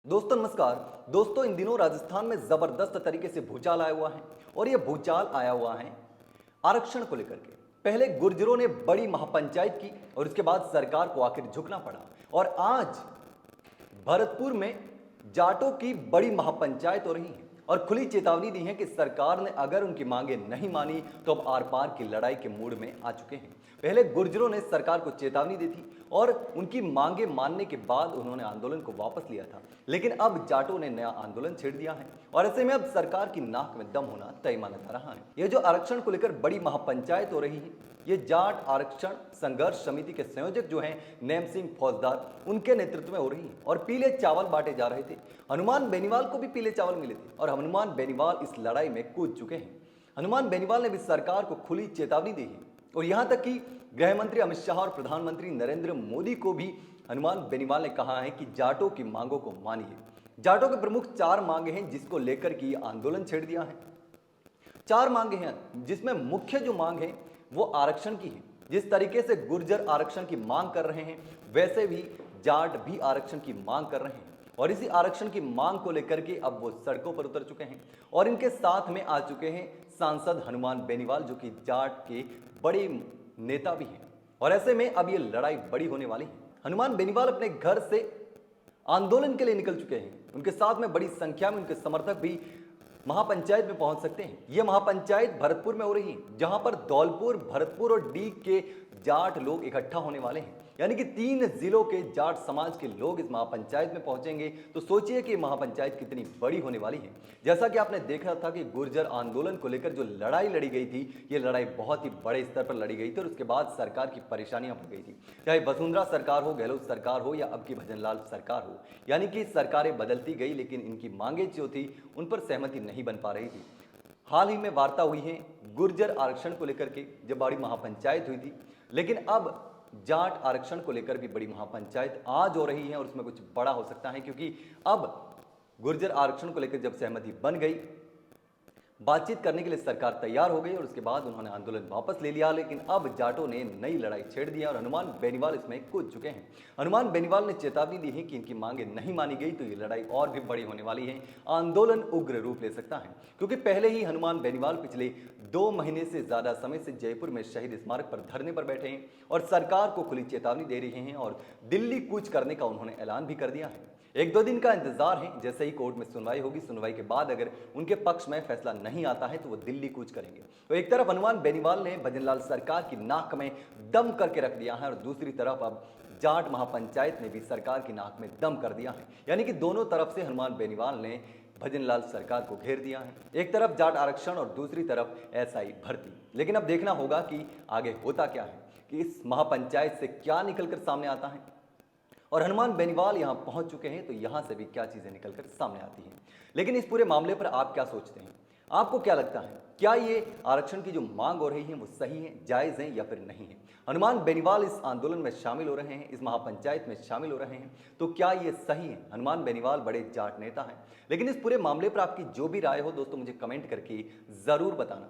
दोस्तों नमस्कार। दोस्तों इन दिनों राजस्थान में जबरदस्त तरीके से भूचाल आया हुआ है और यह भूचाल आया हुआ है आरक्षण को लेकर के। पहले गुर्जरों ने बड़ी महापंचायत की और उसके बाद सरकार को आखिर झुकना पड़ा और आज भरतपुर में जाटों की बड़ी महापंचायत हो रही है और खुली चेतावनी दी है कि सरकार ने अगर उनकी मांगे नहीं मानी तो अब आर पार की लड़ाई के मूड में आ चुके हैं। पहले गुर्जरों ने सरकार को चेतावनी दी थी और उनकी मांगे मानने के बाद उन्होंने आंदोलन को वापस लिया था, लेकिन अब जाटों ने नया आंदोलन छेड़ दिया है और ऐसे में अब सरकार की नाक में दम होना तय माना जा रहा है। यह जो आरक्षण को लेकर बड़ी महापंचायत हो रही है, ये जाट आरक्षण संघर्ष समिति के संयोजक जो हैं नेम सिंह फौजदार, उनके नेतृत्व में हो रही है और पीले चावल बांटे जा रहे थे। हनुमान बेनीवाल को भी पीले चावल मिले थे और हनुमान बेनीवाल इस लड़ाई में कूद चुके हैं। हनुमान बेनीवाल ने भी सरकार को खुली चेतावनी दी है और यहां तक कि गृह मंत्री अमित शाह और प्रधानमंत्री नरेंद्र मोदी को भी हनुमान बेनीवाल ने कहा है कि जाटों की मांगों को मानिए। जाटों के प्रमुख 4 मांगे हैं जिसको लेकर के आंदोलन छेड़ दिया है। 4 मांगे हैं जिसमें मुख्य जो मांग है वो आरक्षण की है। जिस तरीके से गुर्जर आरक्षण की मांग कर रहे हैं वैसे भी जाट भी आरक्षण की मांग कर रहे हैं और इसी आरक्षण की मांग को लेकर के अब वो सड़कों पर उतर चुके हैं और इनके साथ में आ चुके हैं सांसद हनुमान बेनीवाल जो कि जाट के बड़े नेता भी हैं और ऐसे में अब ये लड़ाई बड़ी होने वाली है। हनुमान बेनीवाल अपने घर से आंदोलन के लिए निकल चुके हैं। उनके साथ में बड़ी संख्या में उनके समर्थक भी महापंचायत में पहुंच सकते हैं। यह महापंचायत भरतपुर में हो रही है जहां पर धौलपुर, भरतपुर और डीग के जाट लोग इकट्ठा होने वाले हैं, यानी कि 3 जिलों के जाट समाज के लोग इस महापंचायत में पहुंचेंगे। तो सोचिए कि महापंचायत कितनी बड़ी होने वाली है। जैसा कि आपने देखा था कि गुर्जर आंदोलन को लेकर जो लड़ाई लड़ी गई थी, ये लड़ाई बहुत ही बड़े स्तर पर लड़ी गई थी और उसके बाद सरकार की परेशानियां बढ़ गई थी। चाहे वसुंधरा सरकार हो, गहलोत सरकार हो या अब की भजनलाल सरकार हो, यानी कि सरकारें बदलती गई लेकिन इनकी मांगे जो थी उन पर सहमति नहीं बन पा रही थी। हाल ही में वार्ता हुई है गुर्जर आरक्षण को लेकर के जब बड़ी महापंचायत हुई थी, लेकिन अब जाट आरक्षण को लेकर भी बड़ी महापंचायत आज हो रही है और उसमें कुछ बड़ा हो सकता है क्योंकि अब गुर्जर आरक्षण को लेकर जब सहमति बन गई, बातचीत करने के लिए सरकार तैयार हो गई और उसके बाद उन्होंने आंदोलन वापस ले लिया, लेकिन अब जाटों ने नई लड़ाई छेड़ दी और हनुमान बेनीवाल इसमें कूद चुके हैं। हनुमान बेनीवाल ने चेतावनी दी है कि इनकी मांगे नहीं मानी गई तो ये लड़ाई और भी बड़ी होने वाली है। आंदोलन उग्र रूप ले सकता है क्योंकि पहले ही हनुमान बेनीवाल पिछले 2 महीने से ज्यादा समय से जयपुर में शहीद स्मारक पर धरने पर बैठे हैं और सरकार को खुली चेतावनी दे रहे हैं और दिल्ली कूच करने का उन्होंने ऐलान भी कर दिया है। 1-2 दिन का इंतजार है, जैसे ही कोर्ट में सुनवाई होगी, सुनवाई के बाद अगर उनके पक्ष में फैसला नहीं आता है तो वो दिल्ली कूच करेंगे। तो एक तरफ हनुमान बेनीवाल ने भजनलाल सरकार की नाक में दम करके रख दिया है और दूसरी तरफ अब जाट महापंचायत ने भी सरकार की नाक में दम कर दिया है, यानी कि दोनों तरफ से हनुमान बेनीवाल ने भजनलाल सरकार को घेर दिया है। एक तरफ जाट आरक्षण और दूसरी तरफ एसआई भर्ती। लेकिन अब देखना होगा कि आगे होता क्या है, कि इस महापंचायत से क्या निकलकर सामने आता है और हनुमान बेनीवाल यहां पहुंच चुके हैं तो यहां से भी क्या चीजें निकलकर सामने आती हैं। लेकिन इस पूरे मामले पर आप क्या सोचते हैं? आपको क्या लगता है, क्या ये आरक्षण की जो मांग हो रही है वो सही है, जायज है या फिर नहीं है? हनुमान बेनीवाल इस आंदोलन में शामिल हो रहे हैं, इस महापंचायत में शामिल हो रहे हैं, तो क्या ये सही है? हनुमान बेनीवाल बड़े जाट नेता हैं, लेकिन इस पूरे मामले पर आपकी जो भी राय हो दोस्तों मुझे कमेंट करके जरूर बताना।